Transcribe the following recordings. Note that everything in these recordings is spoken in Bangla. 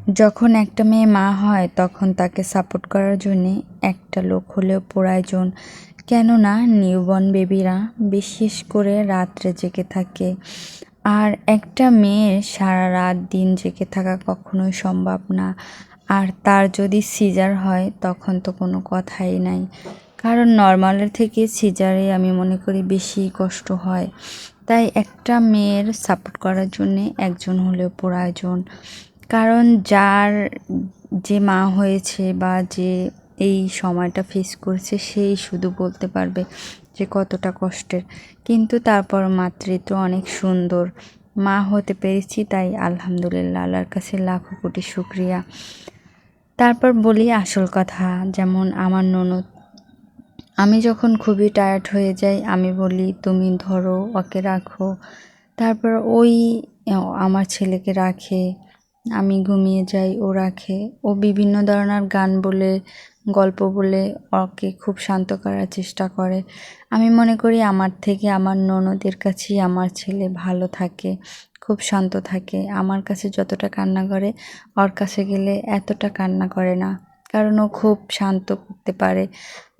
যখন একটা মেয়ে মা হয় তখন তাকে সাপোর্ট করার জন্যে একটা লোক হলেও প্রয়োজন। কেননা নিউবর্ন বেবিরা বিশেষ করে রাত্রে জেগে থাকে, আর একটা মেয়ের সারা রাত দিন জেগে থাকা কখনোই সম্ভব না। আর তার যদি সিজার হয় তখন তো কোনো কথাই নাই, কারণ নর্মালের থেকে সিজারে আমি মনে করি বেশি কষ্ট হয়। তাই একটা মেয়ের সাপোর্ট করার জন্যে একজন হলেও প্রয়োজন। কারণ যে মা হয়েছে বা যে এই সময়টা ফেস করছে সেই শুধু বলতে পারবে যে কতটা কষ্টের। কিন্তু তারপর মাতৃত্ব অনেক সুন্দর। মা হতে পেরেছি, তাই আলহামদুলিল্লাহ, আল্লাহর কাছে লাখো কোটি শুকরিয়া। তারপর বলি আসল কথা, যেমন আমার ননদ, আমি যখন খুবই টায়ার্ড হয়ে যাই আমি বলি তুমি ধরো ওকে রাখো। তারপর ওই আমার ছেলেকে রাখে, আমি ঘুমিয়ে যাই ও রাখে। ও বিভিন্ন ধরনের গান বলে, গল্প বলে ওকে খুব শান্ত করার চেষ্টা করে। আমি মনে করি আমার থেকে আমার ননদের কাছেই আমার ছেলে ভালো থাকে, খুব শান্ত থাকে। আমার কাছে যতটা কান্না করে ওর কাছে গেলে এতটা কান্না করে না, কারণ ও খুব শান্ত করতে পারে।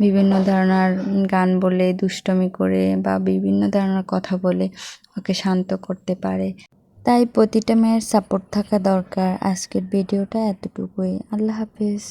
বিভিন্ন ধরনের গান বলে, দুষ্টমি করে বা বিভিন্ন ধরনের কথা বলে ওকে শান্ত করতে পারে। তাই প্রতিটা মেয়ের সাপোর্ট থাকা দরকার। আজকের ভিডিওটা এতটুকুই। আল্লাহ হাফেজ।